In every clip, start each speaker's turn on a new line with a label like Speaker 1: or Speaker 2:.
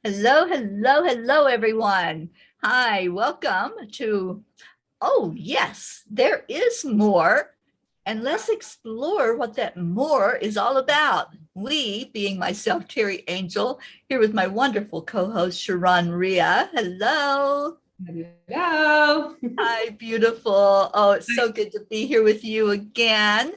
Speaker 1: Hello, hello, hello, everyone. Hi, welcome to, oh, yes, there is more. And let's explore what that more is all about. We, being myself, Terry Angel, here with my wonderful co-host, ShaRon Ria. Hello.
Speaker 2: Hello.
Speaker 1: Hi, beautiful. Oh, it's so good to be here with you again.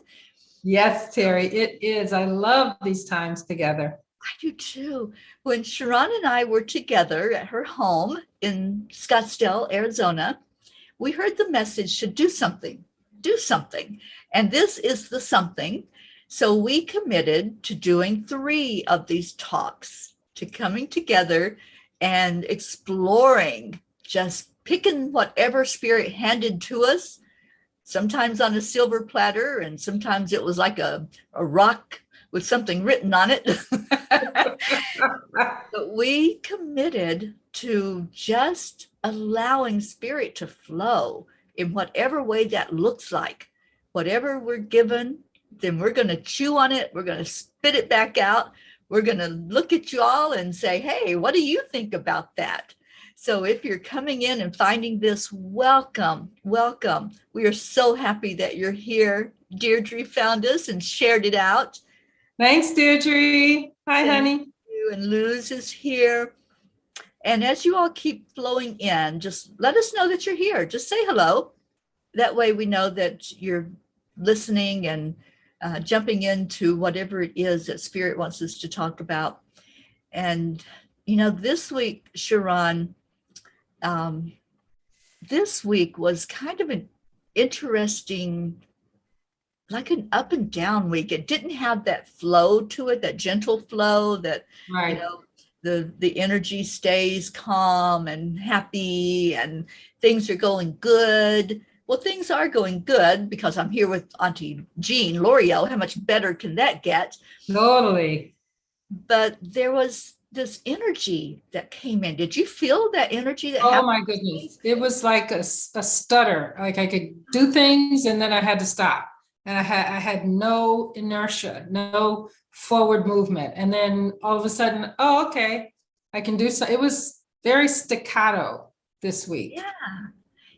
Speaker 2: Yes, Terry, it is. I love these times together.
Speaker 1: I do too. When ShaRon and I were together at her home in Scottsdale, Arizona, we heard the message to do something, do something. And this is the something. So we committed to doing 3 of these talks, to coming together and exploring, just picking whatever spirit handed to us, sometimes on a silver platter, and sometimes it was like a rock with something written on it. But we committed to just allowing spirit to flow in whatever way that looks like. Whatever we're given, then we're going to chew on it. We're going to spit it back out. We're going to look at you all and say, hey, what do you think about that? So if you're coming in and finding this, welcome, welcome. We are so happy that you're here. Deirdre found us and shared it out.
Speaker 2: Thanks, Deirdre. Hi,
Speaker 1: Thank
Speaker 2: honey.
Speaker 1: you. And Luz is here. And as you all keep flowing in, just let us know that you're here. Just say hello. That way we know that you're listening and jumping into whatever it is that Spirit wants us to talk about. And, this week, ShaRon, this week was kind of an interesting, like an up and down week. It didn't have that flow to it, that gentle flow that,
Speaker 2: Right.
Speaker 1: the energy stays calm and happy and things are going good. Well, things are going good because I'm here with Auntie Jean L'Oreal. How much better can that get?
Speaker 2: Totally.
Speaker 1: But there was this energy that came in. Did you feel that energy that
Speaker 2: Oh
Speaker 1: happened?
Speaker 2: my goodness. It was like a stutter. Like I could do things and then I had to stop. And I had no inertia, no forward movement. And then all of a sudden, oh, okay, I can do so. It was very staccato this week.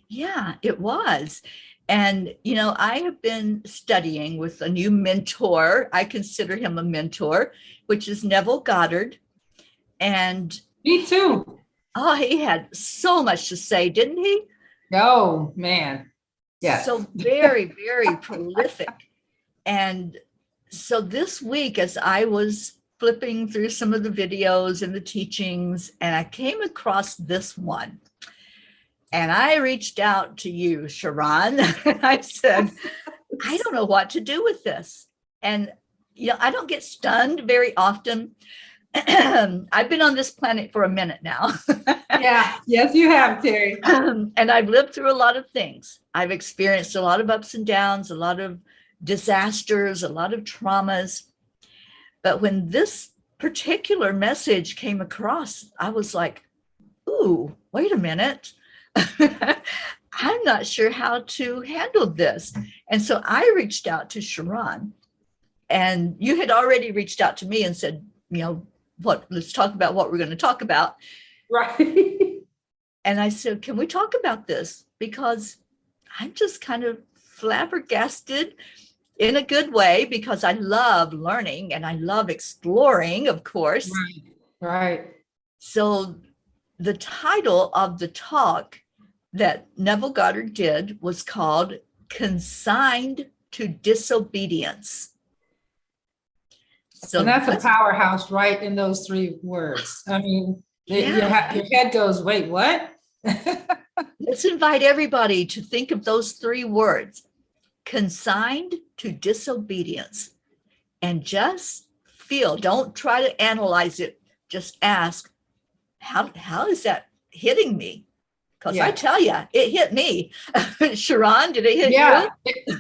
Speaker 1: Yeah, it was. And, I have been studying with a new mentor. I consider him a mentor, which is Neville Goddard. And
Speaker 2: Me too.
Speaker 1: oh, he had so much to say, didn't he?
Speaker 2: Oh, man. Yes.
Speaker 1: So very, very prolific. And so this week, as I was flipping through some of the videos and the teachings, and I came across this one. And I reached out to you, ShaRon. And I said, I don't know what to do with this. And, I don't get stunned very often. I've been on this planet for a minute now.
Speaker 2: Yeah. Yes, you have, Terry.
Speaker 1: And I've lived through a lot of things. I've experienced a lot of ups and downs, a lot of disasters, a lot of traumas. But when this particular message came across, I was like, ooh, wait a minute. I'm not sure how to handle this. And so I reached out to ShaRon, and you had already reached out to me and said, let's talk about what we're going to talk about.
Speaker 2: Right.
Speaker 1: And I said, can we talk about this? Because I'm just kind of flabbergasted in a good way, because I love learning and I love exploring, of course.
Speaker 2: Right. Right.
Speaker 1: So the title of the talk that Neville Goddard did was called Consigned to Disobedience.
Speaker 2: So and that's a powerhouse right in those 3 words. I mean, your head goes, wait, what?
Speaker 1: Let's invite everybody to think of those 3 words, consigned to disobedience, and just feel. Don't try to analyze it. Just ask, how is that hitting me? Because I tell you, it hit me. ShaRon, did it hit you?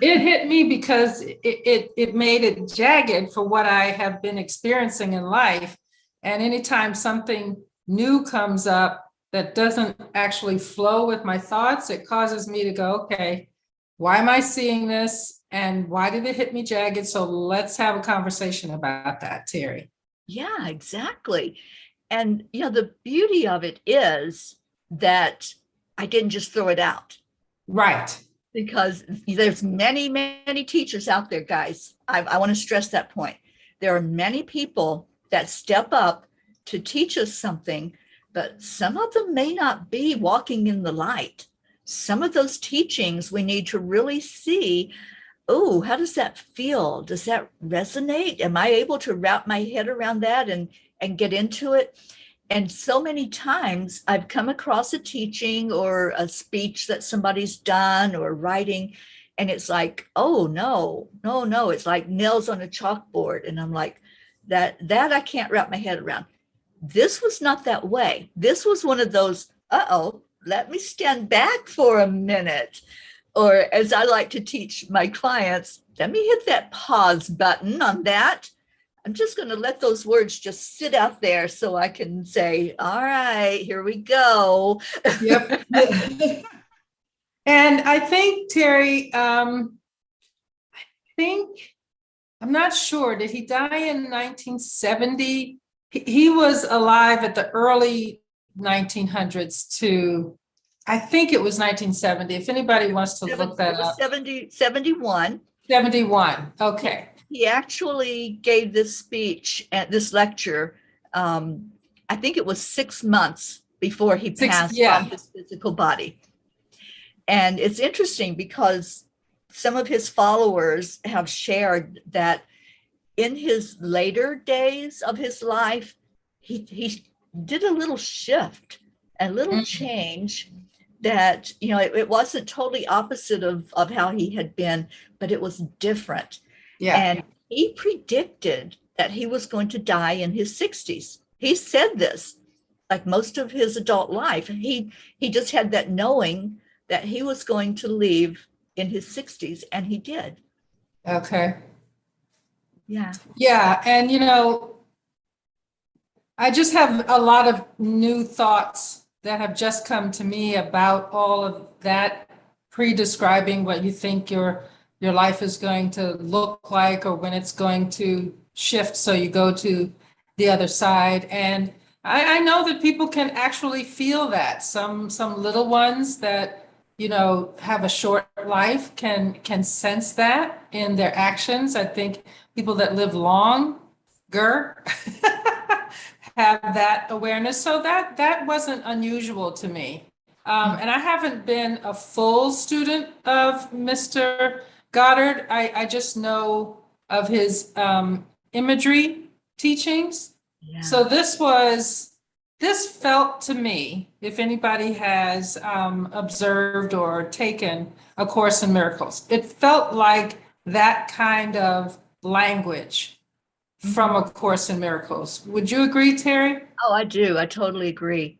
Speaker 2: It hit me because it made it jagged for what I have been experiencing in life. And anytime something new comes up that doesn't actually flow with my thoughts, it causes me to go, okay, why am I seeing this? And why did it hit me jagged? So let's have a conversation about that, Terry.
Speaker 1: Yeah, exactly. And, the beauty of it is that I didn't just throw it out.
Speaker 2: Right.
Speaker 1: Because there's many, many teachers out there, guys. I want to stress that point. There are many people that step up to teach us something, but some of them may not be walking in the light. Some of those teachings we need to really see, oh, how does that feel? Does that resonate? Am I able to wrap my head around that and get into it? And so many times I've come across a teaching or a speech that somebody's done or writing, and it's like, oh, no, no, no. It's like nails on a chalkboard. And I'm like, that I can't wrap my head around. This was not that way. This was one of those, uh-oh, let me stand back for a minute. Or as I like to teach my clients, let me hit that pause button on that. I'm just going to let those words just sit out there so I can say, all right, here we go.
Speaker 2: Yep. And I think, Teri, I'm not sure, did he die in 1970? He was alive at the early 1900s to, I think it was 1970. If anybody wants to look that up.
Speaker 1: 71.
Speaker 2: 71. Okay.
Speaker 1: He actually gave this speech at this lecture. I think it was 6 months before he passed from his physical body. And it's interesting because some of his followers have shared that in his later days of his life, he did a little shift, a little change that, it wasn't totally opposite of how he had been, but it was different.
Speaker 2: Yeah.
Speaker 1: And he predicted that he was going to die in his 60s. He said this like most of his adult life. He just had that knowing that he was going to leave in his 60s, and he did.
Speaker 2: Okay.
Speaker 1: Yeah.
Speaker 2: Yeah. And, I just have a lot of new thoughts that have just come to me about all of that, pre-describing what you think your life is going to look like or when it's going to shift so you go to the other side. And I know that people can actually feel that. Some little ones that, have a short life can sense that in their actions. I think people that live longer have that awareness. So that wasn't unusual to me. And I haven't been a full student of Mr. Goddard. I just know of his imagery teachings.
Speaker 1: Yeah.
Speaker 2: So this felt to me, if anybody has observed or taken A Course in Miracles, it felt like that kind of language from A Course in Miracles. Would you agree, Teri?
Speaker 1: Oh, I do. I totally agree.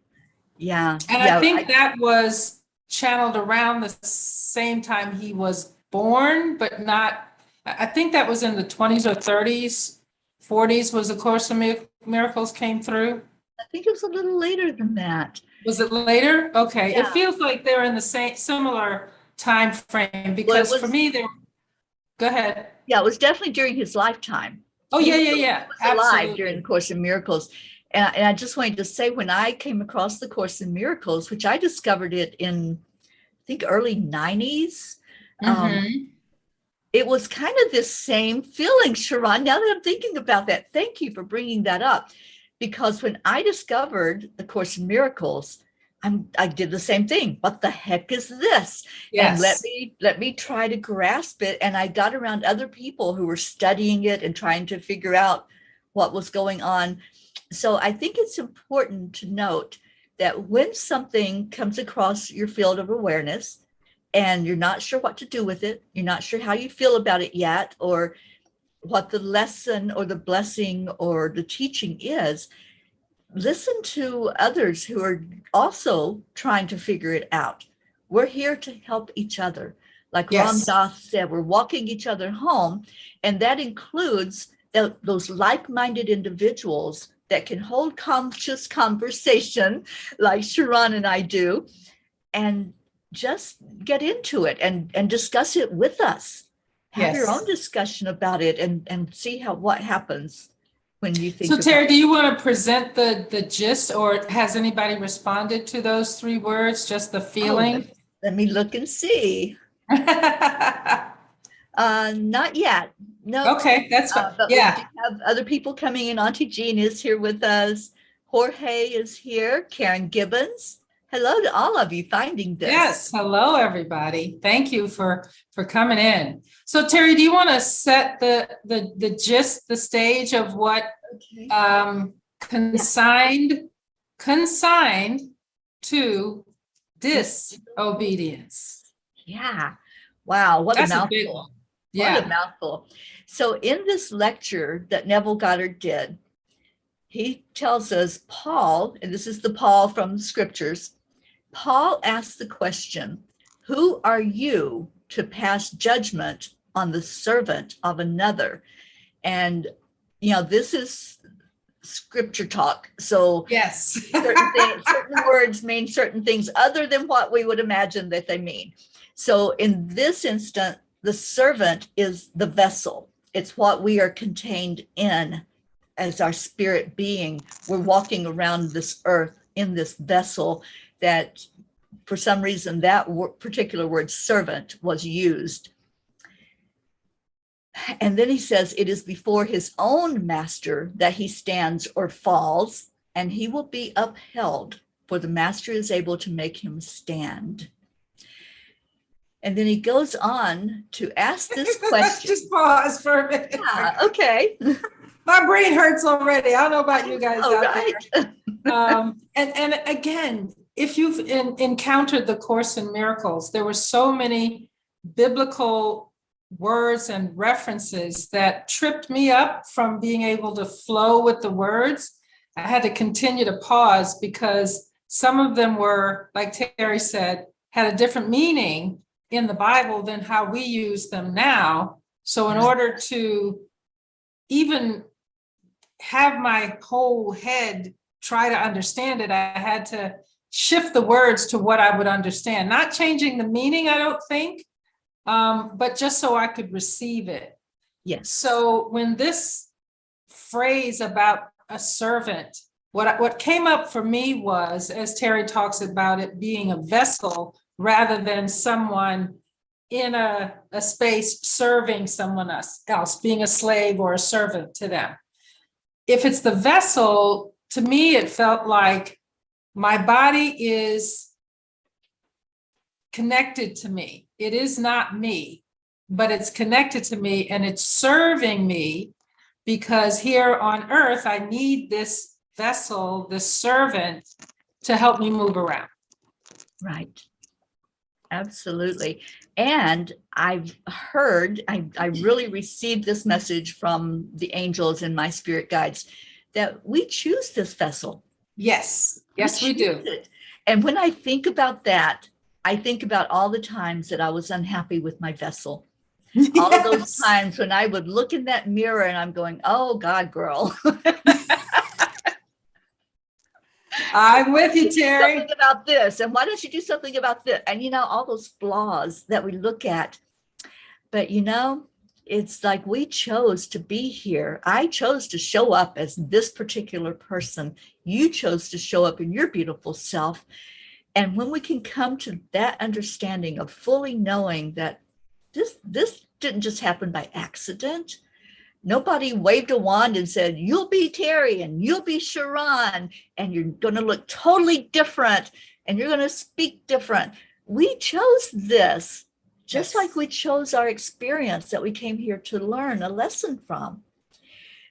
Speaker 1: Yeah.
Speaker 2: And
Speaker 1: yeah,
Speaker 2: I think that was channeled around the same time he was born, but not, I think that was in the 20s or 30s, 40s was A Course in Miracles came through.
Speaker 1: I think it was a little later than that.
Speaker 2: Was it later? Okay.
Speaker 1: Yeah.
Speaker 2: It feels like they're in the similar time frame because for me, go ahead.
Speaker 1: Yeah, it was definitely during his lifetime.
Speaker 2: Oh, yeah.
Speaker 1: He was alive during the Course in Miracles. And I just wanted to say, when I came across the Course in Miracles, which I discovered it in, I think, early 90s, it was kind of this same feeling, ShaRon. Now that I'm thinking about that, thank you for bringing that up. Because when I discovered the Course in Miracles, I did the same thing. What the heck is this?
Speaker 2: Yes.
Speaker 1: And let me try to grasp it. And I got around other people who were studying it and trying to figure out what was going on. So I think it's important to note that when something comes across your field of awareness and you're not sure what to do with it, you're not sure how you feel about it yet, or what the lesson or the blessing or the teaching is, listen to others who are also trying to figure it out. We're here to help each other. Like Ram Dass said, we're walking each other home. And that includes those like-minded individuals that can hold conscious conversation like ShaRon and I do, and just get into it and discuss it with us. Have your own discussion about it and see what happens when you think
Speaker 2: So
Speaker 1: about
Speaker 2: Teri, do you want to present the gist, or has anybody responded to those 3 words, just the feeling?
Speaker 1: Let me look and see. Not yet. No.
Speaker 2: Okay, that's fine.
Speaker 1: But we
Speaker 2: Yeah.
Speaker 1: do have other people coming in. Auntie Jean is here with us. Jorge is here. Karen Gibbons. Hello to all of you finding this.
Speaker 2: Yes. Hello, everybody. Thank you for coming in. So Teri, do you want to set the gist, the stage of what consigned to disobedience?
Speaker 1: Yeah. Wow. What
Speaker 2: That's
Speaker 1: a mouthful.
Speaker 2: A big one. Yeah.
Speaker 1: What a mouthful. So in this lecture that Neville Goddard did, he tells us Paul, and this is the Paul from the scriptures, Paul asked the question, who are you to pass judgment on the servant of another? And, this is scripture talk. So
Speaker 2: yes,
Speaker 1: certain words mean certain things other than what we would imagine that they mean. So in this instant, the servant is the vessel. It's what we are contained in as our spirit being. We're walking around this earth in this vessel that for some reason that particular word servant was used. And then he says, it is before his own master that he stands or falls, and he will be upheld, for the master is able to make him stand. And then he goes on to ask this question.
Speaker 2: Let's just pause for a minute.
Speaker 1: Yeah, okay.
Speaker 2: My brain hurts already. I don't know about you guys out
Speaker 1: right.
Speaker 2: there. And again, if you've encountered the Course in Miracles, there were so many biblical words and references that tripped me up from being able to flow with the words. I had to continue to pause because some of them were, like Teri said, had a different meaning in the Bible than how we use them now. So in order to even have my whole head try to understand it, I had to shift the words to what I would understand, not changing the meaning, I don't think, but just so I could receive it.
Speaker 1: Yes.
Speaker 2: So when this phrase about a servant, what came up for me was, as Teri talks about it being a vessel rather than someone in a space serving someone else, being a slave or a servant to them. If it's the vessel, to me, it felt like my body is connected to me. It is not me, but it's connected to me and it's serving me because here on earth, I need this vessel, this servant to help me move around.
Speaker 1: Right. Absolutely. And I've heard, I really received this message from the angels and my spirit guides that we choose this vessel.
Speaker 2: Yes. Yes, we do.
Speaker 1: It. And when I think about that, I think about all the times that I was unhappy with my vessel. Yes. All of those times when I would look in that mirror and I'm going, oh God, girl.
Speaker 2: I'm with you, Teri.
Speaker 1: Something about this, and why don't you do something about this? And all those flaws that we look at. But it's like we chose to be here. I chose to show up as this particular person. You chose to show up in your beautiful self. And when we can come to that understanding of fully knowing that this didn't just happen by accident. Nobody waved a wand and said, you'll be Teri and you'll be ShaRon and you're going to look totally different and you're going to speak different. We chose this just like we chose our experience that we came here to learn a lesson from.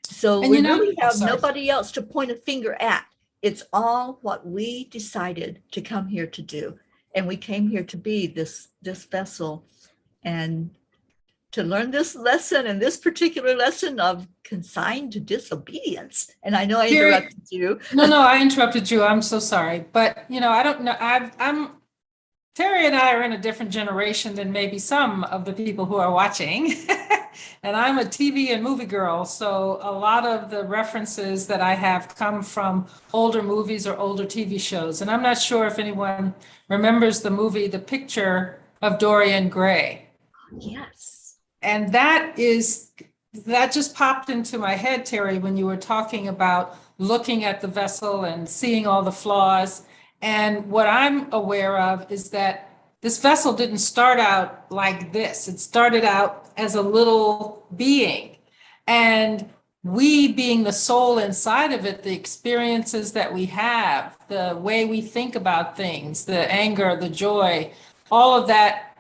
Speaker 1: So we really have nobody else to point a finger at. It's all what we decided to come here to do. And we came here to be this vessel and to learn this lesson and this particular lesson of consigned to disobedience. And I know I interrupted you.
Speaker 2: No, I interrupted you. I'm so sorry. But, I don't know. Teri and I are in a different generation than maybe some of the people who are watching. And I'm a TV and movie girl. So a lot of the references that I have come from older movies or older TV shows. And I'm not sure if anyone remembers the movie, The Picture of Dorian Gray.
Speaker 1: Yes.
Speaker 2: And that is that just popped into my head, Teri, when you were talking about looking at the vessel and seeing all the flaws. And what I'm aware of is that this vessel didn't start out like this. It started out as a little being. And we, being the soul inside of it, the experiences that we have, the way we think about things, the anger, the joy, all of that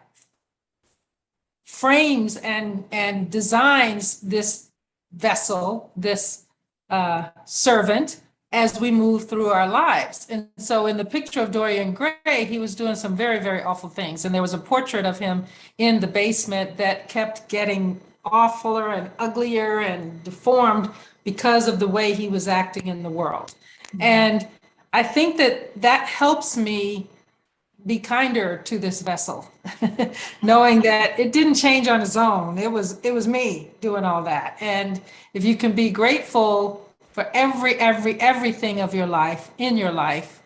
Speaker 2: frames and designs this vessel, this servant, as we move through our lives. And so in the picture of Dorian Gray, he was doing some very, very awful things. And there was a portrait of him in the basement that kept getting awfuler and uglier and deformed because of the way he was acting in the world. Mm-hmm. And I think that that helps me be kinder to this vessel, knowing that it didn't change on its own. It was me doing all that. And if you can be grateful for everything of your life, in your life,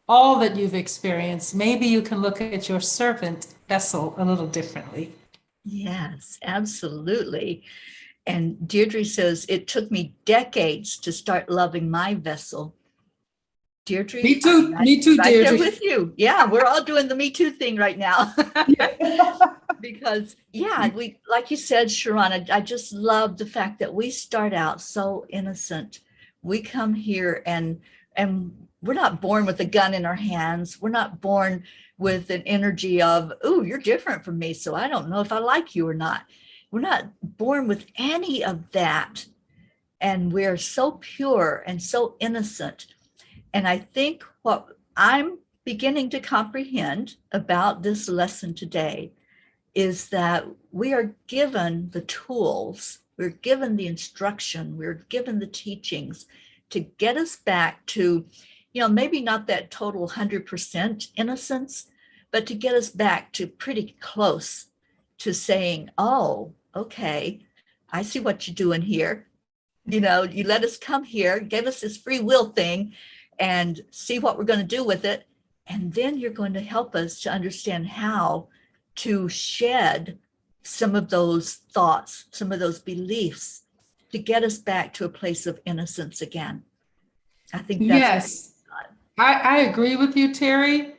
Speaker 2: all that you've experienced, maybe you can look at your servant vessel a little differently.
Speaker 1: Yes, absolutely. And Deirdre says, it took me decades to start loving my vessel. Deirdre?
Speaker 2: Me too, Deirdre.
Speaker 1: Right there with you. Yeah, we're all doing the Me Too thing right now. Because, yeah, we, like you said, ShaRon, I just love the fact that we start out so innocent. We come here and we're not born with a gun in our hands. We're not born with an energy of, oh, you're different from me, so I don't know if I like you or not. We're not born with any of that. And we're so pure and so innocent. And I think what I'm beginning to comprehend about this lesson today is that we are given the tools, we're given the instruction, we're given the teachings to get us back to, maybe not that total 100% innocence, but to get us back to pretty close to saying, oh, okay, I see what you're doing here. You let us come here, gave us this free will thing, and see what we're going to do with it. And then you're going to help us to understand how to shed some of those thoughts, some of those beliefs, to get us back to a place of innocence again. I think that's
Speaker 2: yes. I agree with you, Teri.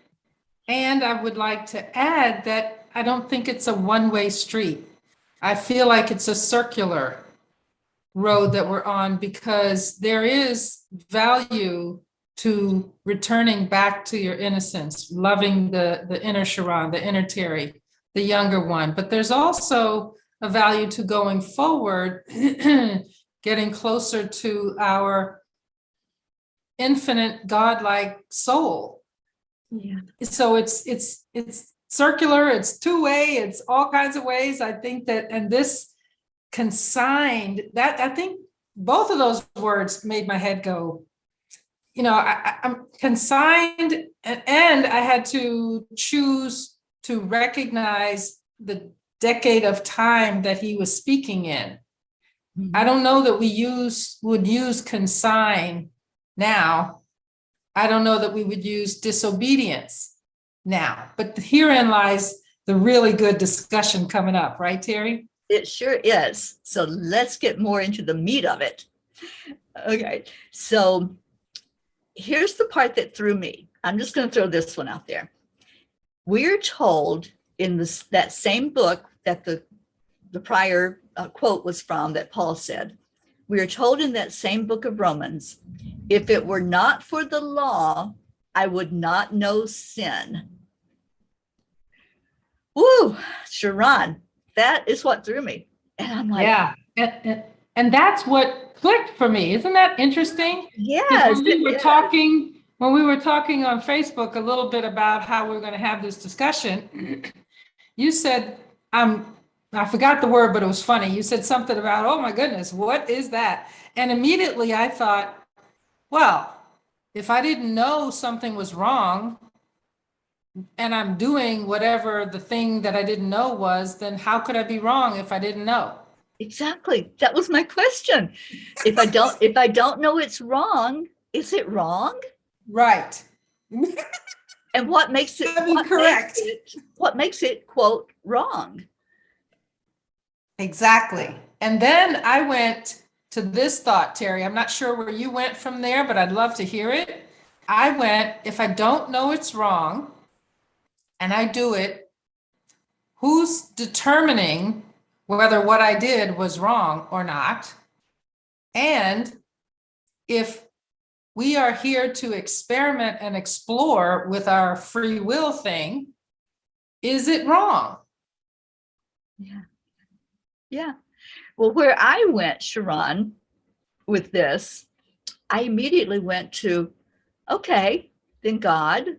Speaker 2: And I would like to add that I don't think it's a one-way street. I feel like it's a circular road that we're on, because there is value to returning back to your innocence, loving the inner ShaRon, the inner Teri, the younger one. But there's also a value to going forward, getting closer to our infinite godlike soul.
Speaker 1: Yeah.
Speaker 2: So it's circular, it's two-way, it's all kinds of ways. I think that, and this consigned, that I think both of those words made my head go, I'm consigned, and I had to choose to recognize the decade of time that he was speaking in. Mm-hmm. I don't know that we would use consign now. I don't know that we would use disobedience now, but herein lies the really good discussion coming up, right, Teri?
Speaker 1: It sure is. So let's get more into the meat of it. Okay, so here's the part that threw me. I'm just going to throw this one out there. We're told in that same book that the prior quote was from, that Paul said, we are told in that same book of Romans, if it were not for the law, I would not know sin. Woo, ShaRon, that is what threw me. And I'm like,
Speaker 2: yeah. And that's what clicked for me. Isn't that interesting?
Speaker 1: Yes.
Speaker 2: When we were talking on Facebook a little bit about how we're going to have this discussion, you said, I forgot the word, but it was funny. You said something about, oh my goodness, what is that? And immediately I thought, well, if I didn't know something was wrong and I'm doing whatever the thing that I didn't know was, then how could I be wrong if I didn't know?
Speaker 1: Exactly. That was my question. If I don't know it's wrong, is it wrong?
Speaker 2: Right.
Speaker 1: And what makes it correct? What makes it quote wrong?
Speaker 2: Exactly. And then I went to this thought, Teri. I'm not sure where you went from there, but I'd love to hear it. I went, if I don't know it's wrong and I do it, who's determining whether what I did was wrong or not? And if we are here to experiment and explore with our free will thing, is it wrong?
Speaker 1: Yeah. Yeah. Well, where I went, ShaRon, with this, I immediately went to, okay, then God,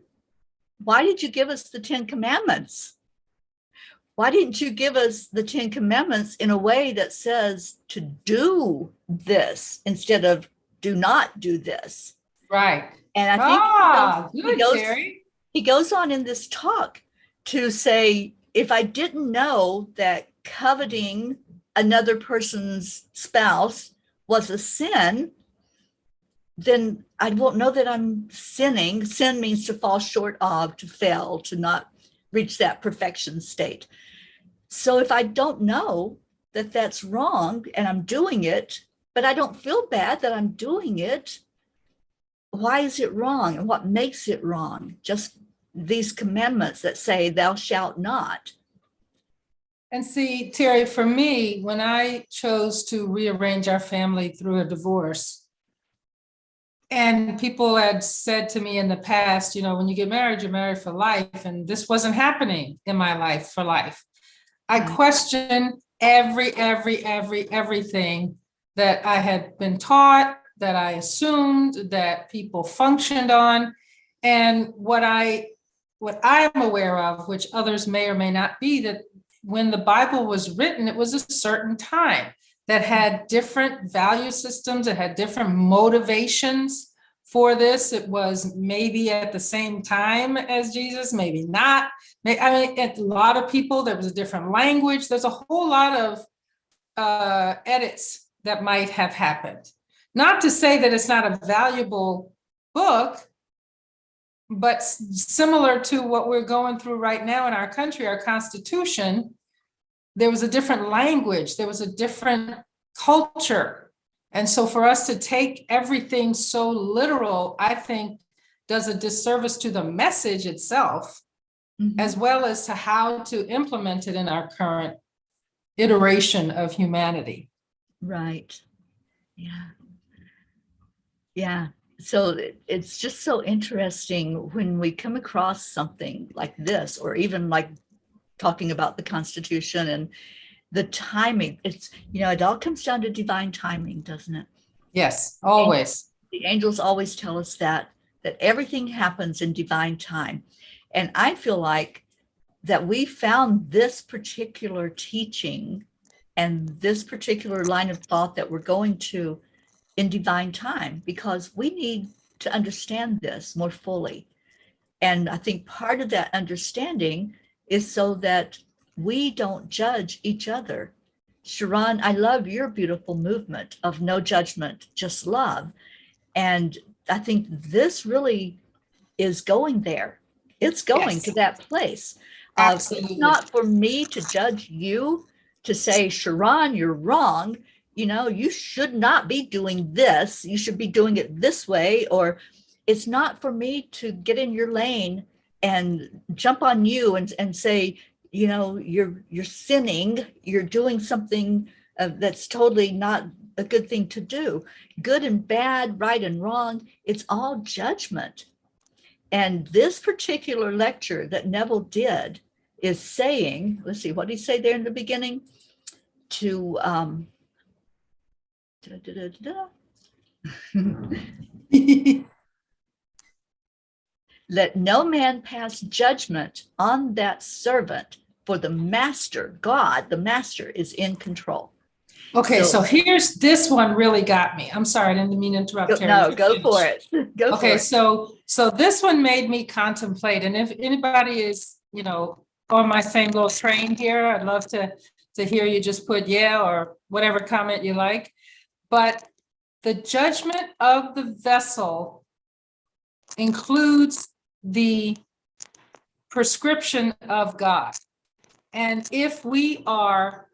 Speaker 1: why did you give us the 10 Commandments? Why didn't you give us the 10 Commandments in a way that says to do this instead of do not do this?
Speaker 2: Right.
Speaker 1: And I think
Speaker 2: Good, Teri.
Speaker 1: he goes on in this talk to say, if I didn't know that coveting another person's spouse was a sin, then I won't know that I'm sinning. Sin means to fall short of, to fail, to not reach that perfection state. So if I don't know that that's wrong and I'm doing it, but I don't feel bad that I'm doing it, why is it wrong? And what makes it wrong? Just these commandments that say, thou shalt not.
Speaker 2: And see, Teri, for me, when I chose to rearrange our family through a divorce, and people had said to me in the past, when you get married, you're married for life. And this wasn't happening in my life for life. I questioned everything that I had been taught, that I assumed, that people functioned on. And what I'm aware of, which others may or may not be, that when the Bible was written, it was a certain time that had different value systems, it had different motivations for this. It was maybe at the same time as Jesus, maybe not. I mean, a lot of people, there was a different language. There's a whole lot of edits that might have happened. Not to say that it's not a valuable book, but similar to what we're going through right now in our country, our Constitution, there was a different language, there was a different culture. And so for us to take everything so literal, I think does a disservice to the message itself, as well as to how to implement it in our current iteration of humanity.
Speaker 1: Right. Yeah. Yeah. So it's just so interesting when we come across something like this, or even like talking about the Constitution and the timing. It's, it all comes down to divine timing, doesn't it?
Speaker 2: Yes, always.
Speaker 1: The angels always tell us that everything happens in divine time. And I feel like that we found this particular teaching and this particular line of thought that we're going to in divine time, because we need to understand this more fully. And I think part of that understanding is so that we don't judge each other. ShaRon, I love your beautiful movement of no judgment, just love. And I think this really is going there. It's going to that place.
Speaker 2: Absolutely.
Speaker 1: It's not for me to judge you, to say, ShaRon, you're wrong. You should not be doing this. You should be doing it this way. Or it's not for me to get in your lane and jump on you and say, you're sinning. You're doing something that's totally not a good thing to do. Good and bad, right and wrong, it's all judgment. And this particular lecture that Neville did is saying, let's see, what did he say there in the beginning? To let no man pass judgment on that servant, for the master, God, the master, is in control.
Speaker 2: Okay, so here's this one really got me. I'm sorry, I didn't mean to interrupt, Teri.
Speaker 1: No, go for it. Go for it.
Speaker 2: So this one made me contemplate, and if anybody is, on my same little train here, I'd love to hear you just put yeah or whatever comment you like. But the judgment of the vessel includes the prescription of God. And if we are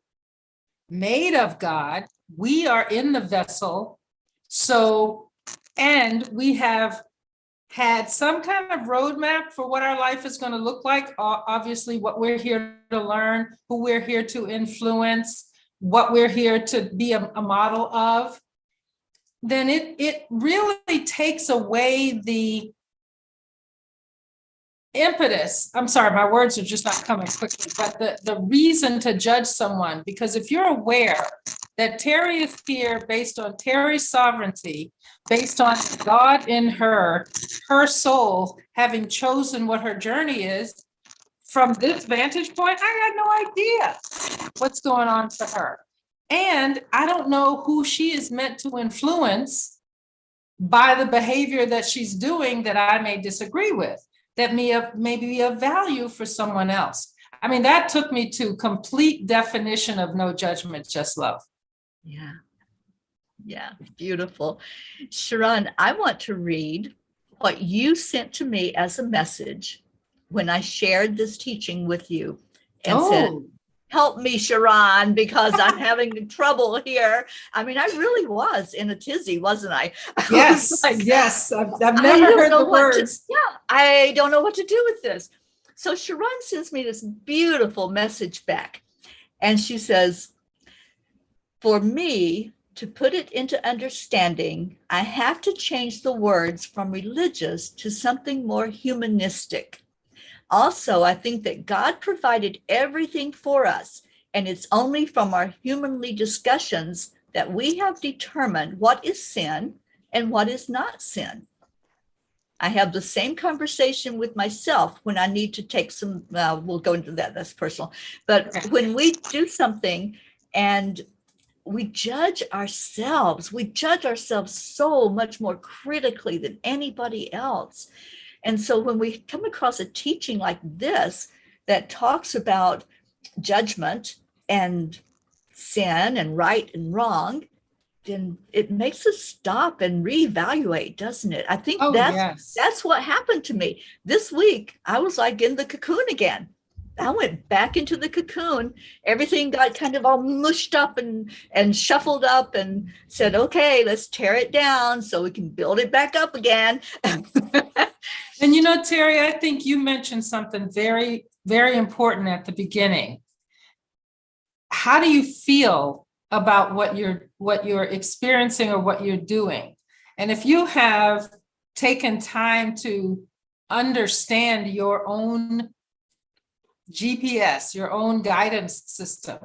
Speaker 2: made of God. We are in the vessel. So, and we have had some kind of roadmap for what our life is going to look like. Obviously, what we're here to learn, who we're here to influence, what we're here to be a model of. Then it really takes away the impetus. I'm sorry, my words are just not coming quickly, but the reason to judge someone, because if you're aware that Teri is here based on Teri's sovereignty, based on God in her soul having chosen what her journey is, from this vantage point, I had no idea what's going on for her. And I don't know who she is meant to influence by the behavior that she's doing that I may disagree with, that may be of value for someone else. I mean, that took me to complete definition of no judgment, just love.
Speaker 1: Yeah. Yeah, beautiful. ShaRon, I want to read what you sent to me as a message when I shared this teaching with you and said, help me, ShaRon, because I'm having trouble here. I mean, I really was in a tizzy, wasn't I?
Speaker 2: Yes, yes. I've never heard the words.
Speaker 1: I don't know what to do with this. So ShaRon sends me this beautiful message back. And she says, for me to put it into understanding, I have to change the words from religious to something more humanistic. Also, I think that God provided everything for us, and it's only from our humanly discussions that we have determined what is sin and what is not sin. I have the same conversation with myself when I need to take some, we'll go into that, that's personal. But when we do something and we judge ourselves so much more critically than anybody else. And so when we come across a teaching like this that talks about judgment and sin and right and wrong, then it makes us stop and reevaluate, doesn't it? I think that's what happened to me. This week, I was like in the cocoon again. I went back into the cocoon. Everything got kind of all mushed up and shuffled up and said, okay, let's tear it down so we can build it back up again.
Speaker 2: And you know, Teri, I think you mentioned something very, very important at the beginning. How do you feel about what you're experiencing or what you're doing? And if you have taken time to understand your own GPS, your own guidance system,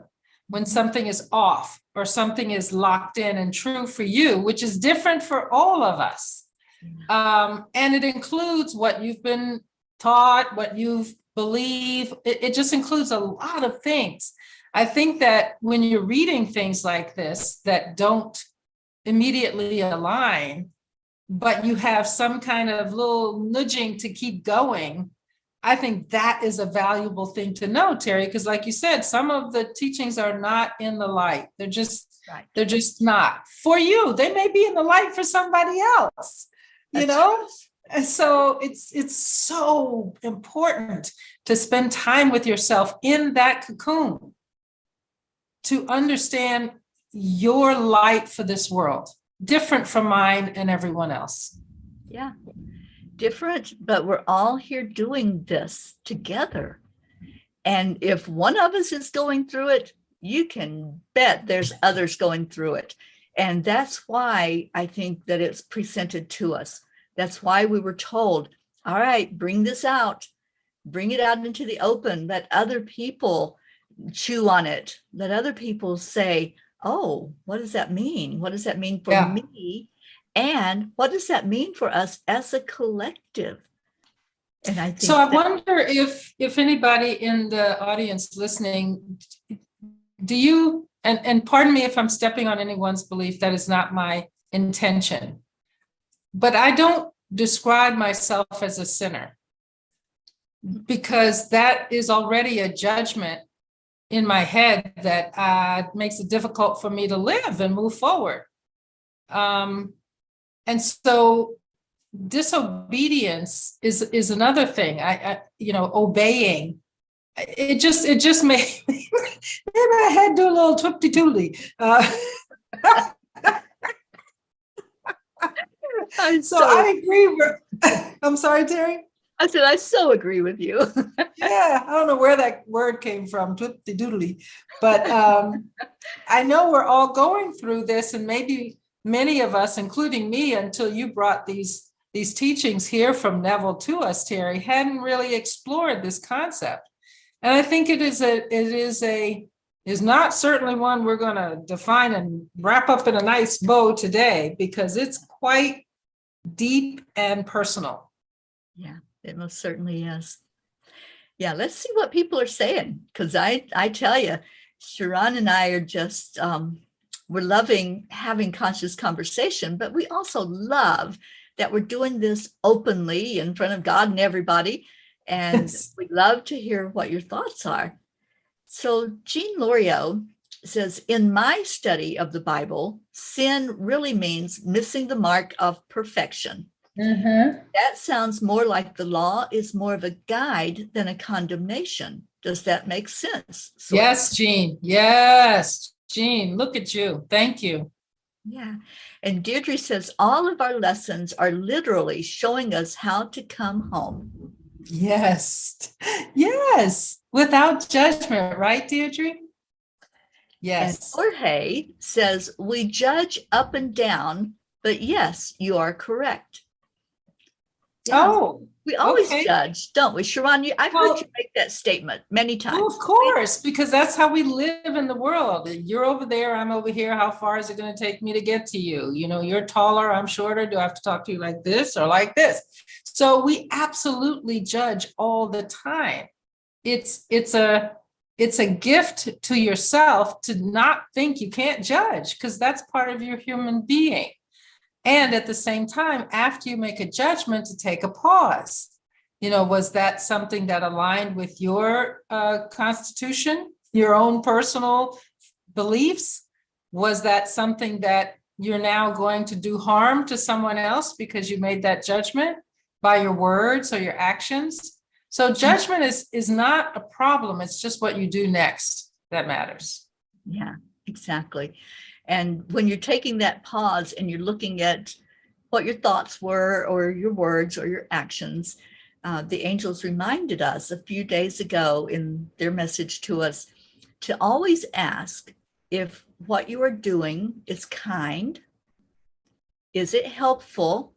Speaker 2: when something is off or something is locked in and true for you, which is different for all of us. And it includes what you've been taught, what you've believed. It just includes a lot of things. I think that when you're reading things like this that don't immediately align, but you have some kind of little nudging to keep going, I think that is a valuable thing to know, Teri, because like you said, some of the teachings are not in the light. They're just not for you. They may be in the light for somebody else, you know? And so it's so important to spend time with yourself in that cocoon to understand your light for this world, different from mine and everyone else.
Speaker 1: Yeah. Different, but we're all here doing this together. And if one of us is going through it, you can bet there's others going through it. And that's why I think that it's presented to us. That's why we were told, all right, bring this out, bring it out into the open, let other people chew on it. Let other people say, oh, what does that mean? What does that mean for me? And what does that mean for us as a collective? And I think
Speaker 2: so. I wonder if anybody in the audience listening, do you? And pardon me if I'm stepping on anyone's belief. That is not my intention. But I don't describe myself as a sinner, because that is already a judgment in my head that makes it difficult for me to live and move forward. And so disobedience is another thing. I obeying it just made maybe I had to do a little twipty-tootly. So I agree with, I'm sorry, Teri.
Speaker 1: I said, I so agree with you.
Speaker 2: Yeah, I don't know where that word came from, twipty-doodly, but I know we're all going through this, and maybe many of us, including me, until you brought these teachings here from Neville to us, Teri, hadn't really explored this concept. And I think it is not certainly one we're going to define and wrap up in a nice bow today, because it's quite deep and personal.
Speaker 1: Yeah, it most certainly is. Yeah, let's see what people are saying, because I tell you, ShaRon and I are just, we're loving having conscious conversation, but we also love that we're doing this openly in front of God and everybody. And
Speaker 2: Yes.
Speaker 1: we'd love to hear what your thoughts are. So Jean Lorio says, in my study of the Bible, sin really means missing the mark of perfection.
Speaker 2: Mm-hmm.
Speaker 1: That sounds more like the law is more of a guide than a condemnation. Does that make sense?
Speaker 2: Yes, Jean. Yes, Jean. Look at you. Thank you.
Speaker 1: Yeah. And Deirdre says, all of our lessons are literally showing us how to come home.
Speaker 2: Yes. Yes. Without judgment, right, Deirdre? Yes.
Speaker 1: And Jorge says, we judge up and down, but yes, you are correct. Yeah.
Speaker 2: Oh,
Speaker 1: we always
Speaker 2: okay.
Speaker 1: judge, don't we? ShaRon, I've heard you make that statement many times.
Speaker 2: Well, of course, because that's how we live in the world. You're over there, I'm over here. How far is it going to take me to get to you? You know, you're taller, I'm shorter. Do I have to talk to you like this or like this? So we absolutely judge all the time. It's a gift to yourself to not think you can't judge, because that's part of your human being. And at the same time, after you make a judgment, to take a pause. You know, was that something that aligned with your constitution, your own personal beliefs? Was that something that you're now going to do harm to someone else because you made that judgment by your words or your actions? So judgment is not a problem. It's just what you do next that matters.
Speaker 1: Yeah, exactly. And when you're taking that pause and you're looking at what your thoughts were or your words or your actions, the angels reminded us a few days ago in their message to us to always ask if what you are doing is kind, is it helpful,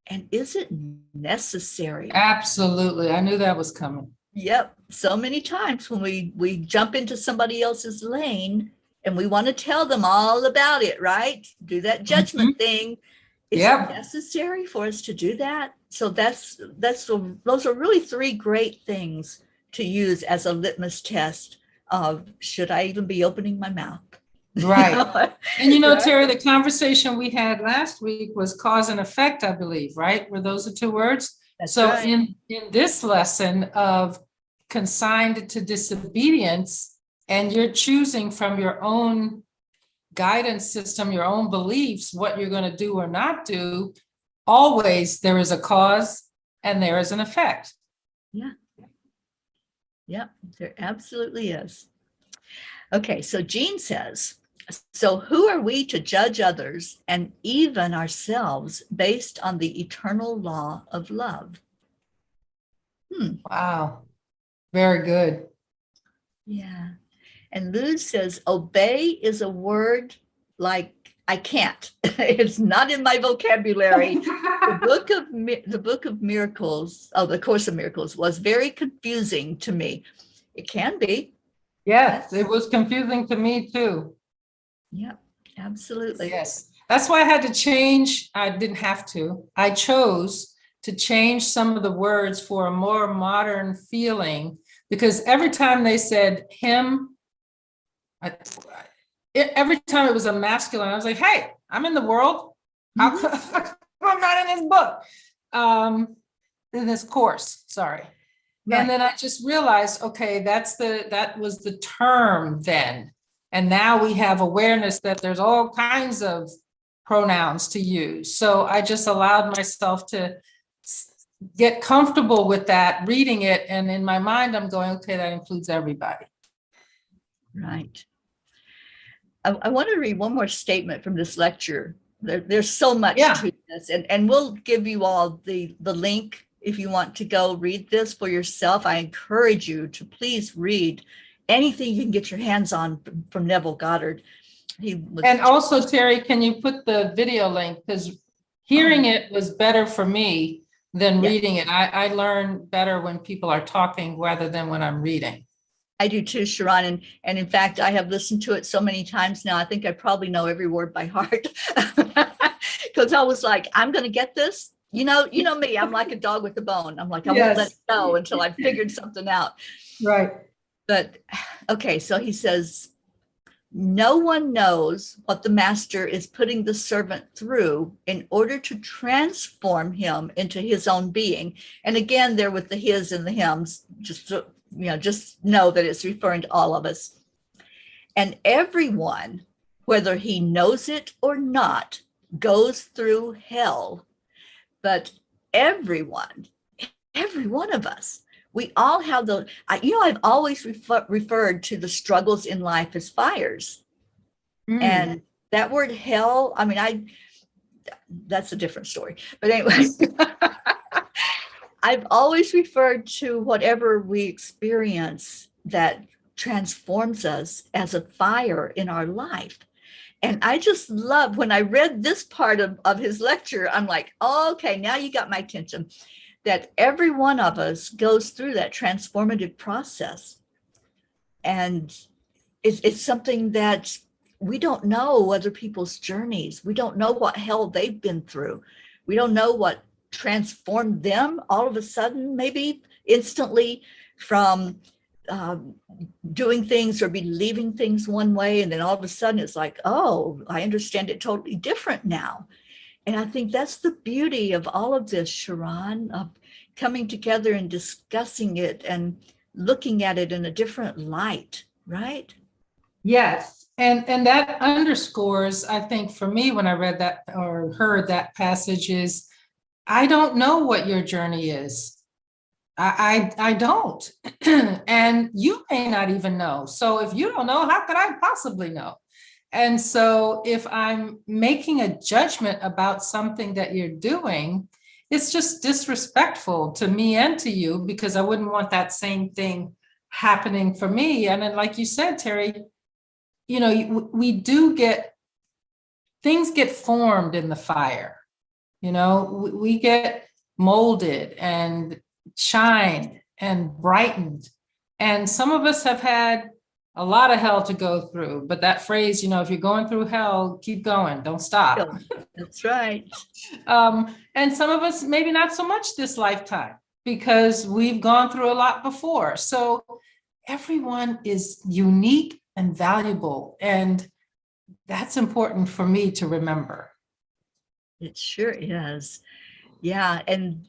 Speaker 1: and is it necessary?
Speaker 2: Absolutely. I knew that was coming.
Speaker 1: Yep. So many times when we jump into somebody else's lane and we want to tell them all about it, right? Do that judgment thing. Is it necessary for us to do that? So those are really three great things to use as a litmus test of, should I even be opening my mouth?
Speaker 2: Right. And you know,
Speaker 1: Right?
Speaker 2: Teri, the conversation we had last week was cause and effect, I believe, right? Were those the two words?
Speaker 1: That's
Speaker 2: so
Speaker 1: right.
Speaker 2: in this lesson of consigned to disobedience, and you're choosing from your own guidance system, your own beliefs, what you're going to do or not do, always there is a cause and there is an effect.
Speaker 1: Yeah. Yep, there absolutely is. Okay, so Jean says, so who are we to judge others and even ourselves based on the eternal law of love?
Speaker 2: Wow. Very good.
Speaker 1: Yeah. And Luz says, obey is a word like I can't. It's not in my vocabulary. The Book of Miracles, the Course of Miracles, was very confusing to me. It can be.
Speaker 2: Yes, it was confusing to me too.
Speaker 1: Yeah, absolutely.
Speaker 2: Yes, that's why I had to change. I didn't have to. I chose to change some of the words for a more modern feeling, because every time they said him, every time it was a masculine, I was like, hey, I'm in the world. How come I'm not in this book? In this course, sorry. Right. And then I just realized, okay, that was the term then. And now we have awareness that there's all kinds of pronouns to use. So I just allowed myself to get comfortable with that, reading it. And in my mind, I'm going, okay, that includes everybody.
Speaker 1: Right. I want to read one more statement from this lecture. There's so much to this, and we'll give you all the link if you want to go read this for yourself. I encourage you to please read anything you can get your hands on from Neville Goddard.
Speaker 2: And also, Teri, can you put the video link? Because hearing it was better for me than reading it. I learn better when people are talking rather than when I'm reading.
Speaker 1: I do too, ShaRon. And in fact, I have listened to it so many times now, I think I probably know every word by heart. Because I was like, I'm going to get this. You know me, I'm like a dog with a bone. I'm like, I won't let it go until I've figured something out.
Speaker 2: Right.
Speaker 1: But okay, so he says, no one knows what the master is putting the servant through in order to transform him into his own being. And again, there with the his and the hims, just know that it's referring to all of us. And everyone, whether he knows it or not, goes through hell. But every one of us, we all have I've always referred to the struggles in life as fires. And that word hell, I mean, that's a different story. But anyway, I've always referred to whatever we experience that transforms us as a fire in our life. And I just love when I read this part of his lecture, I'm like, oh, okay, now you got my attention, that every one of us goes through that transformative process. And it's something that we don't know other people's journeys. We don't know what hell they've been through. We don't know what transformed them all of a sudden, maybe instantly, from doing things or believing things one way, and then all of a sudden it's like, oh, I understand it totally different now. And I think that's the beauty of all of this, ShaRon, of coming together and discussing it and looking at it in a different light, right?
Speaker 2: Yes. And that underscores, I think, for me, when I read that or heard that passage, is I don't know what your journey is. I don't. And you may not even know. So if you don't know, how could I possibly know? And so if I'm making a judgment about something that you're doing, it's just disrespectful to me and to you, because I wouldn't want that same thing happening for me. And then, like you said, Teri, we do things get formed in the fire. We get molded and shined and brightened. And some of us have had a lot of hell to go through. But that phrase, if you're going through hell, keep going, don't stop.
Speaker 1: That's right.
Speaker 2: And some of us, maybe not so much this lifetime, because we've gone through a lot before. So everyone is unique and valuable. And that's important for me to remember.
Speaker 1: It sure is. Yeah. And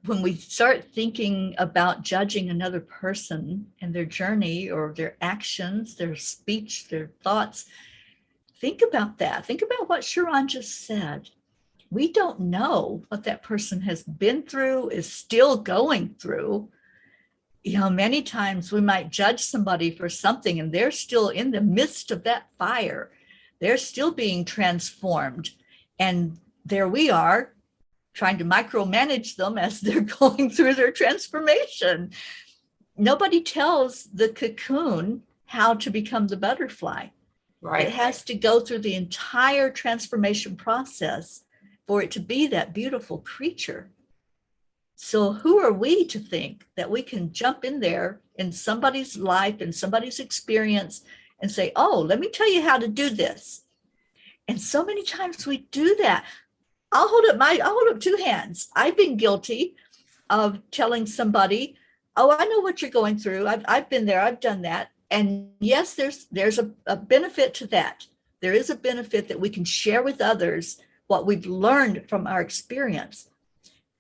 Speaker 1: when we start thinking about judging another person and their journey or their actions, their speech, their thoughts, think about that. Think about what ShaRon just said. We don't know what that person has been through, is still going through. Many times we might judge somebody for something and they're still in the midst of that fire. They're still being transformed. And there we are, trying to micromanage them as they're going through their transformation. Nobody tells the cocoon how to become the butterfly. Right. It has to go through the entire transformation process for it to be that beautiful creature. So who are we to think that we can jump in there in somebody's life, in somebody's experience, and say, oh, let me tell you how to do this. And so many times we do that. I'll hold up two hands. I've been guilty of telling somebody, oh, I know what you're going through. I've been there. I've done that. And yes, there's a benefit to that. There is a benefit that we can share with others what we've learned from our experience.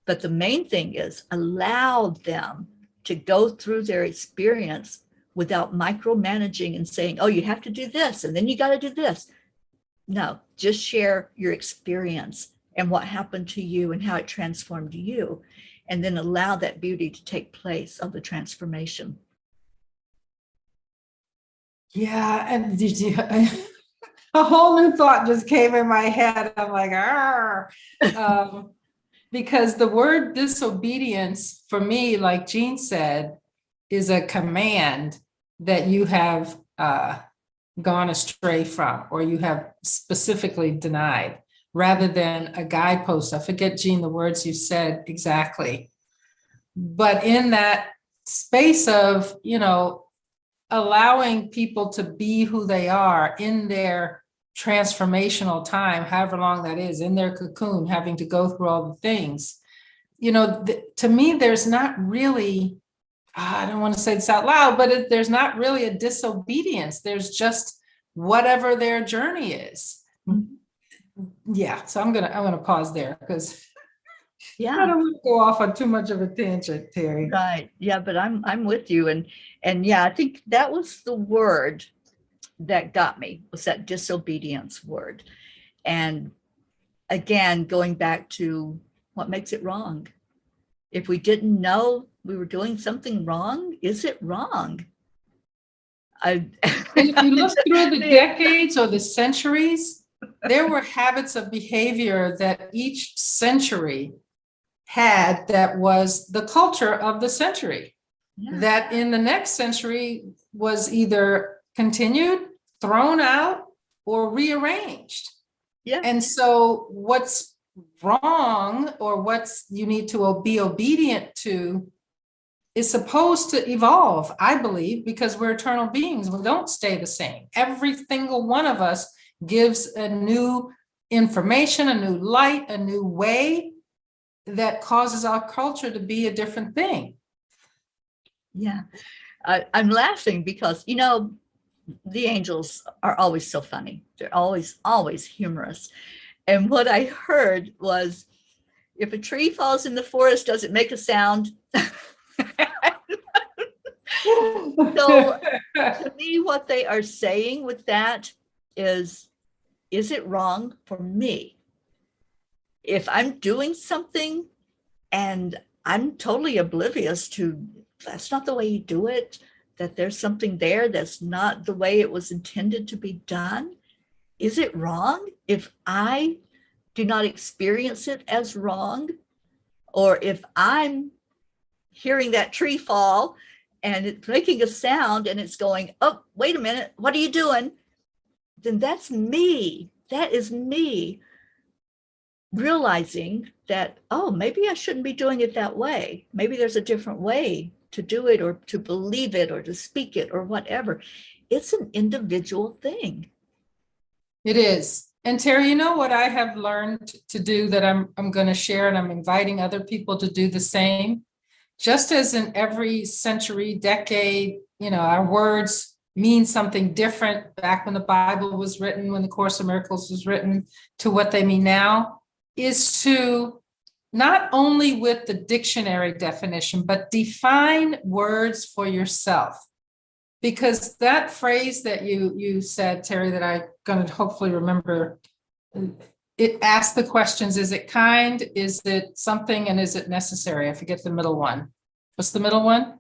Speaker 1: But the main thing is allow them to go through their experience without micromanaging and saying, oh, you have to do this, and then you got to do this. No, just share your experience and what happened to you and how it transformed you. and then allow that beauty to take place of the transformation.
Speaker 2: Yeah, and did you, a whole new thought just came in my head. I'm like, because the word disobedience for me, like Jean said, is a command that you have gone astray from, or you have specifically denied, rather than a guidepost. I forget, Jean, the words you said exactly. But in that space of, allowing people to be who they are in their transformational time, however long that is, in their cocoon, having to go through all the things, to me, there's not really, I don't want to say this out loud, but there's not really a disobedience. There's just whatever their journey is. Yeah. So I'm gonna pause there, because I don't want to go off on too much of a tangent, Teri.
Speaker 1: Right. Yeah, but I'm with you. And yeah, I think that was the word that got me, was that disobedience word. And again, going back to what makes it wrong. If we didn't know we were doing something wrong, is it wrong?
Speaker 2: And if you look through the decades or the centuries, there were habits of behavior that each century had that was the culture of the century, that in the next century was either continued, thrown out, or rearranged.
Speaker 1: Yeah.
Speaker 2: And so what's wrong, or what's you need to be obedient to, is supposed to evolve, I believe, because we're eternal beings. We don't stay the same. Every single one of us gives a new information, a new light, a new way that causes our culture to be a different thing.
Speaker 1: Yeah. I'm laughing because, the angels are always so funny. They're always humorous. And what I heard was, if a tree falls in the forest, does it make a sound? So to me, what they are saying with that is it wrong for me? If I'm doing something and I'm totally oblivious to, that's not the way you do it, that there's something there that's not the way it was intended to be done, is it wrong if I do not experience it as wrong? Or if I'm hearing that tree fall and it's making a sound and it's going, oh, wait a minute, what are you doing? Then that's me. That is me realizing that, oh, maybe I shouldn't be doing it that way. Maybe there's a different way to do it, or to believe it, or to speak it, or whatever. It's an individual thing.
Speaker 2: It is. And Teri, you know what I have learned to do that I'm going to share, and I'm inviting other people to do the same. Just as in every century, decade, our words mean something different back when the Bible was written, when the Course of Miracles was written, to what they mean now, is to not only with the dictionary definition, but define words for yourself. Because that phrase that you said, Teri, that I'm going to hopefully remember, it asks the questions: is it kind? Is it something? And is it necessary? I forget the middle one. What's the middle one?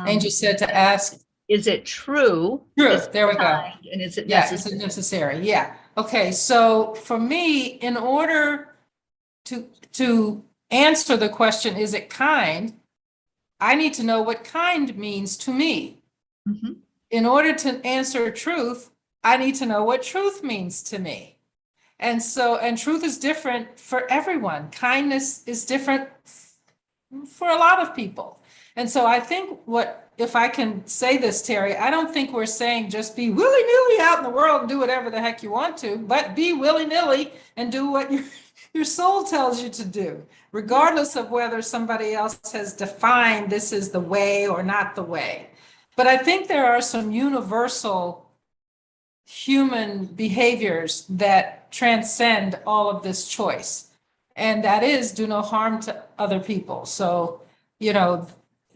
Speaker 2: Angel said to ask,
Speaker 1: is it true?
Speaker 2: True.
Speaker 1: Is
Speaker 2: there we go.
Speaker 1: And is it
Speaker 2: necessary?
Speaker 1: necessary?
Speaker 2: Is it necessary? Yeah. Okay. So for me, in order to answer the question, is it kind? I need to know what kind means to me.
Speaker 1: Mm-hmm.
Speaker 2: In order to answer truth, I need to know what truth means to me. And truth is different for everyone. Kindness is different for a lot of people. And so I think if I can say this, Teri, I don't think we're saying just be willy-nilly out in the world and do whatever the heck you want to, but be willy-nilly and do what your soul tells you to do, regardless of whether somebody else has defined this is the way or not the way. But I think there are some universal human behaviors that transcend all of this choice. And that is, do no harm to other people. So,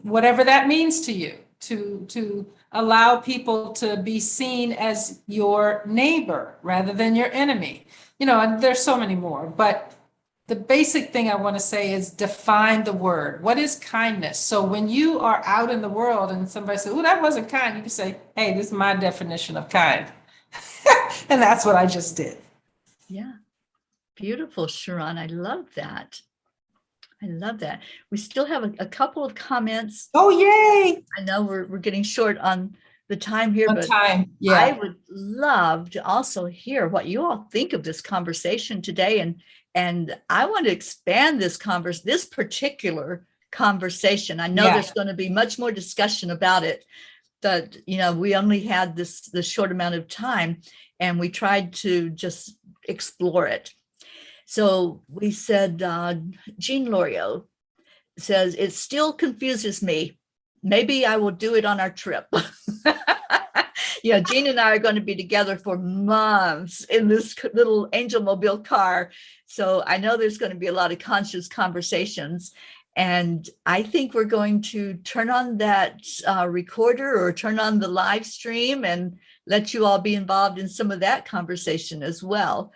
Speaker 2: whatever that means to you, to allow people to be seen as your neighbor rather than your enemy. And there's so many more, but the basic thing I want to say is define the word. What is kindness? So when you are out in the world and somebody says, oh, that wasn't kind, you can say, hey, this is my definition of kind. And that's what I just did.
Speaker 1: Yeah. Beautiful, ShaRon. I love that. I love that. We still have a couple of comments.
Speaker 2: Oh, yay.
Speaker 1: I know we're getting short on the time here, but
Speaker 2: time. Yeah.
Speaker 1: I would love to also hear what you all think of this conversation today. And I want to expand this particular conversation. I know there's going to be much more discussion about it, but we only had this short amount of time, and we tried to just explore it. So we said, Jean Lorio says, it still confuses me. Maybe I will do it on our trip. Yeah, Jean and I are going to be together for months in this little Angel Mobile car. So I know there's going to be a lot of conscious conversations. And I think we're going to turn on that recorder or turn on the live stream and let you all be involved in some of that conversation as well.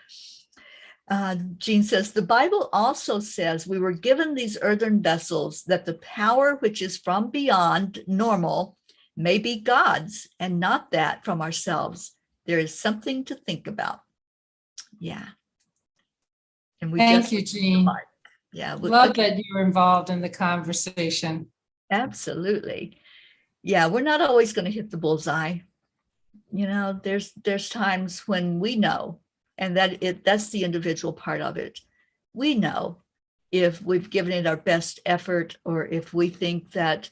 Speaker 1: Jean says, the Bible also says we were given these earthen vessels that the power which is from beyond normal may be God's and not that from ourselves. There is something to think about. Yeah. And we
Speaker 2: Thank you, Jean.
Speaker 1: Yeah.
Speaker 2: Love that you're involved in the conversation.
Speaker 1: Absolutely. Yeah. We're not always going to hit the bullseye. There's times when we know, and that's the individual part of it. We know if we've given it our best effort, or if we think that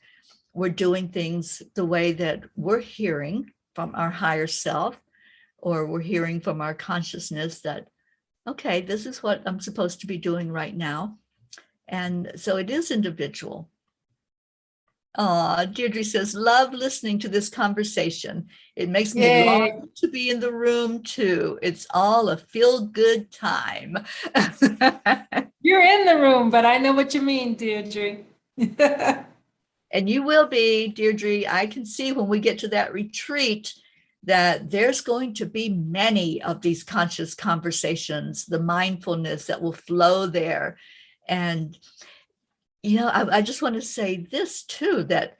Speaker 1: we're doing things the way that we're hearing from our higher self, or we're hearing from our consciousness that, okay, this is what I'm supposed to be doing right now. And so it is individual. Deirdre says, love listening to this conversation. It makes me long to be in the room too. It's all a feel-good time.
Speaker 2: You're in the room, but I know what you mean, Deirdre.
Speaker 1: And you will be, Deirdre. I can see when we get to that retreat that there's going to be many of these conscious conversations, the mindfulness that will flow there. And I just want to say this too, that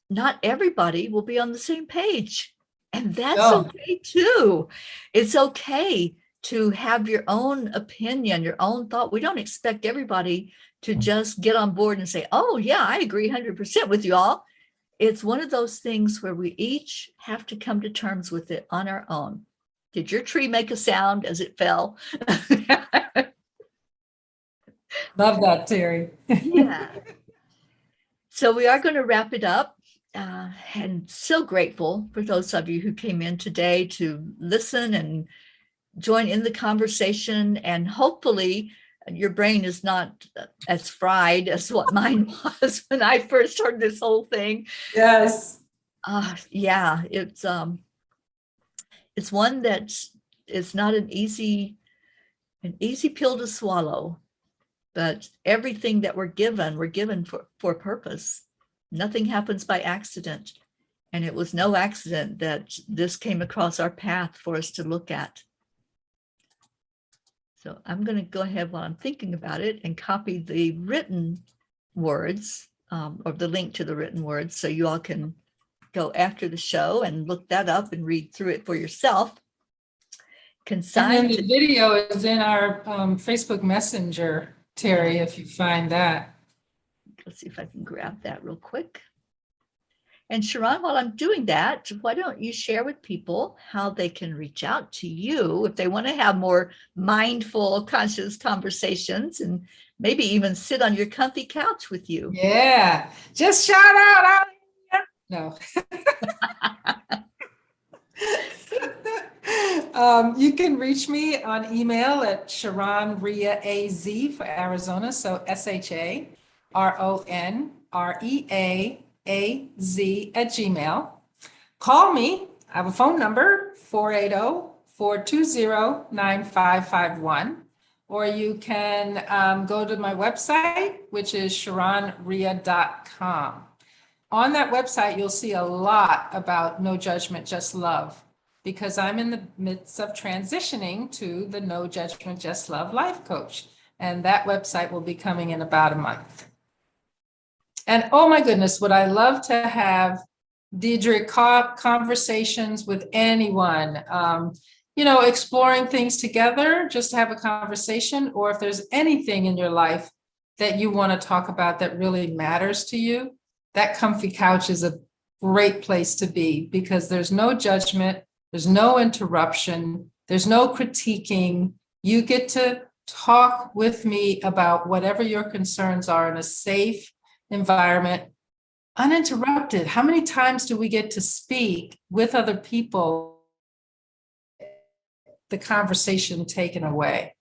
Speaker 1: not everybody will be on the same page. And that's okay too. It's okay to have your own opinion, your own thought. We don't expect everybody to just get on board and say, oh yeah, I agree 100% with you all. It's one of those things where we each have to come to terms with it on our own. Did your tree make a sound as it fell?
Speaker 2: Love that, Teri.
Speaker 1: Yeah. So we are going to wrap it up. And so grateful for those of you who came in today to listen and join in the conversation. And hopefully your brain is not as fried as what mine was when I first heard this whole thing.
Speaker 2: Yes.
Speaker 1: Yeah, it's one that is not an easy pill to swallow. But everything that we're given for purpose. Nothing happens by accident. And it was no accident that this came across our path for us to look at. So I'm going to go ahead while I'm thinking about it and copy the written words, or the link to the written words, so you all can go after the show and look that up and read through it for yourself.
Speaker 2: And then the video is in our Facebook Messenger, Teri, if you find that.
Speaker 1: Let's see if I can grab that real quick. And ShaRon, while I'm doing that, why don't you share with people how they can reach out to you if they want to have more mindful, conscious conversations and maybe even sit on your comfy couch with you.
Speaker 2: Yeah, just shout out. No. You can reach me on email at ShaRon Ria AZ for Arizona. So ShaRonReaAZ@gmail. Call me. I have a phone number, 480-420-9551. Or you can go to my website, which is ShaRonRia.com. On that website, you'll see a lot about No Judgment, Just Love, because I'm in the midst of transitioning to the No Judgment, Just Love life coach. And that website will be coming in about a month. And oh my goodness, would I love to have Deidre conversations with anyone, exploring things together, just to have a conversation, or if there's anything in your life that you want to talk about that really matters to you, that comfy couch is a great place to be, because there's no judgment, there's no interruption, there's no critiquing. You get to talk with me about whatever your concerns are in a safe environment, uninterrupted. How many times do we get to speak with other people, the conversation taken away?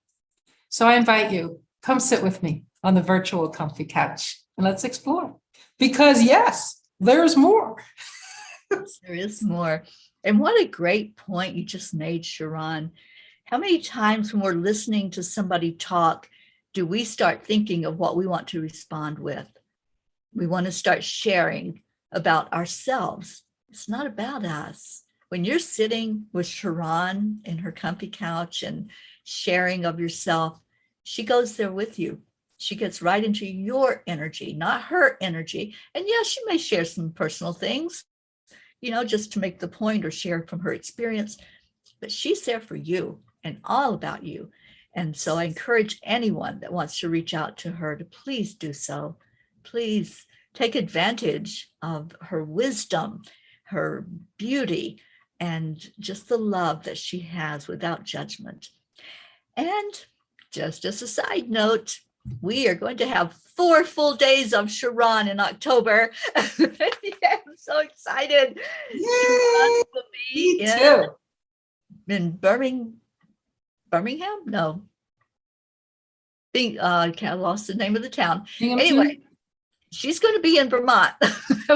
Speaker 2: So I invite you, come sit with me on the virtual comfy couch and let's explore. Because yes, there's more.
Speaker 1: There is more. And what a great point you just made, ShaRon. How many times when we're listening to somebody talk, do we start thinking of what we want to respond with? We want to start sharing about ourselves. It's not about us. When you're sitting with ShaRon in her comfy couch and sharing of yourself, she goes there with you. She gets right into your energy, not her energy. And yes, she may share some personal things, just to make the point or share from her experience, but she's there for you and all about you. And so I encourage anyone that wants to reach out to her to please do so. Please take advantage of her wisdom, her beauty, and just the love that she has without judgment. And just as a side note, we are going to have 4 full days of ShaRon in October. Yeah, I'm so excited.
Speaker 2: Yay!
Speaker 1: Will be in Birmingham? No. I lost the name of the town. Anyway, she's going to be in Vermont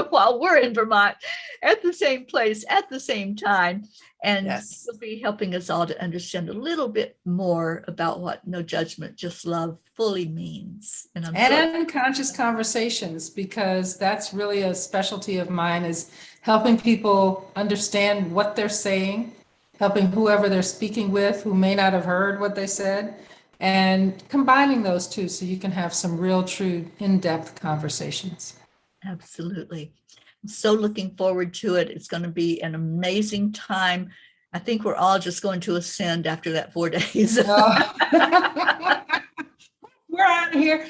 Speaker 1: while we're in Vermont at the same place at the same time. And
Speaker 2: yes,
Speaker 1: she'll be helping us all to understand a little bit more about what no judgment, just love fully means.
Speaker 2: And conscious conversations, because that's really a specialty of mine, is helping people understand what they're saying, helping whoever they're speaking with who may not have heard what they said, and combining those two so you can have some real, true, in-depth conversations.
Speaker 1: Absolutely. I'm so looking forward to it. It's going to be an amazing time. I think we're all just going to ascend after that 4 days.
Speaker 2: Oh. We're out of here.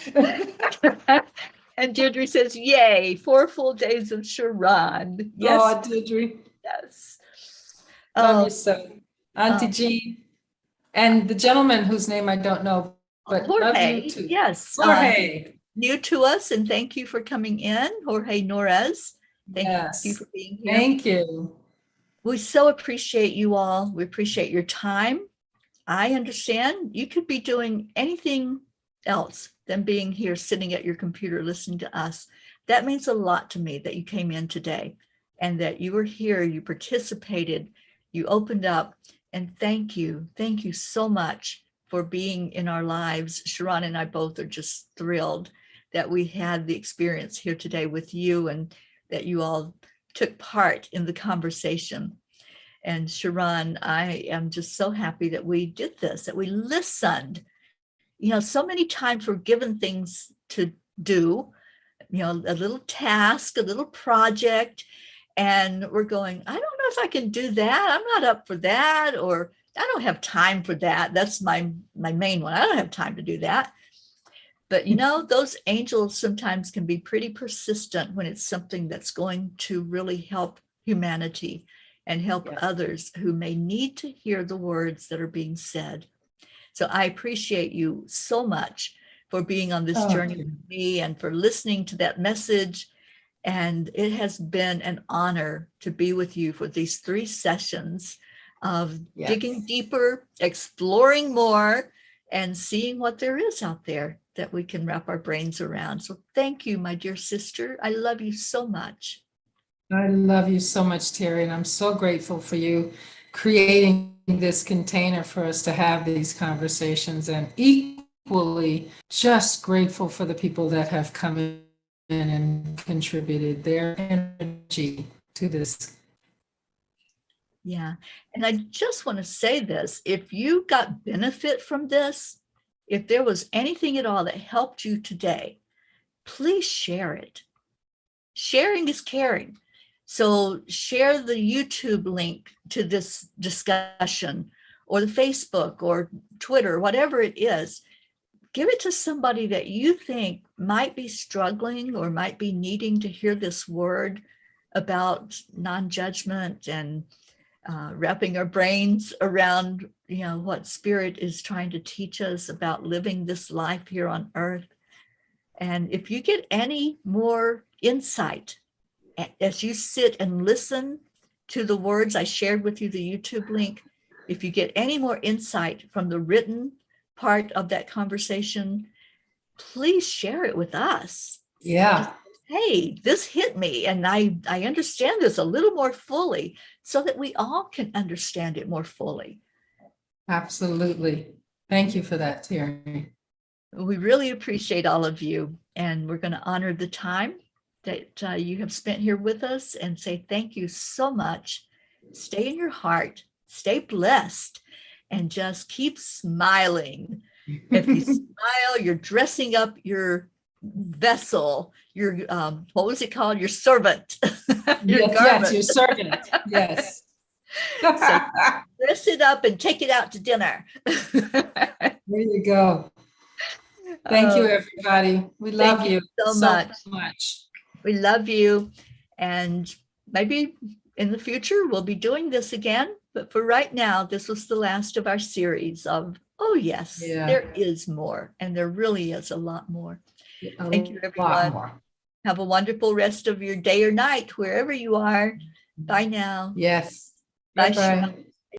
Speaker 1: And Deirdre says, yay, 4 full days of ShaRon. Yes.
Speaker 2: Oh, Deirdre.
Speaker 1: Yes.
Speaker 2: Love you so. Auntie Jean. And the gentleman whose name I don't know, but
Speaker 1: Jorge,
Speaker 2: love you too.
Speaker 1: Yes.
Speaker 2: Jorge.
Speaker 1: New to us, and thank you for coming in, Jorge Norez. Thank you for being here.
Speaker 2: Thank you.
Speaker 1: We so appreciate you all. We appreciate your time. I understand you could be doing anything else than being here sitting at your computer listening to us. That means a lot to me that you came in today and that you were here, you participated, you opened up, and thank you. Thank you so much for being in our lives. ShaRon and I both are just thrilled that we had the experience here today with you and that you all took part in the conversation. And ShaRon, I am just so happy that we did this, that we listened. So many times we're given things to do, a little task, a little project, and we're going, I don't know if I can do that. I'm not up for that, or I don't have time for that. That's my main one. I don't have time to do that. But, those angels sometimes can be pretty persistent when it's something that's going to really help humanity and help others who may need to hear the words that are being said. So I appreciate you so much for being on this journey with me and for listening to that message. And it has been an honor to be with you for these 3 sessions of digging deeper, exploring more, and seeing what there is out there that we can wrap our brains around. So thank you, my dear sister. I love you so much.
Speaker 2: I love you so much, Teri, and I'm so grateful for you creating this container for us to have these conversations, and equally just grateful for the people that have come in and contributed their energy to this.
Speaker 1: Yeah. And I just want to say this, if you got benefit from this, if there was anything at all that helped you today, please share it. Sharing is caring. So share the YouTube link to this discussion, or the Facebook or Twitter, whatever it is. Give it to somebody that you think might be struggling or might be needing to hear this word about non-judgment and wrapping our brains around, what spirit is trying to teach us about living this life here on earth. And if you get any more insight as you sit and listen to the words I shared with you, the YouTube link, if you get any more insight from the written part of that conversation, please share it with us.
Speaker 2: Yeah.
Speaker 1: Hey, this hit me, and I understand this a little more fully, so that we all can understand it more fully.
Speaker 2: Absolutely. Thank you for that, Teri.
Speaker 1: We really appreciate all of you, and we're going to honor the time that you have spent here with us and say thank you so much. Stay in your heart, stay blessed, and just keep smiling. If you smile, you're dressing up your vessel, your what was it called? Your servant.
Speaker 2: Yes, your servant. Yes.
Speaker 1: So dress it up and take it out to dinner.
Speaker 2: There you go. Thank you, everybody. We love you
Speaker 1: so much. We love you. And maybe in the future, we'll be doing this again. But for right now, this was the last of our series of, oh, yes, there is more. And there really is a lot more. Thank you, everyone. Have a wonderful rest of your day or night, wherever you are. Bye now.
Speaker 2: Yes.
Speaker 1: Bye.
Speaker 2: Bye.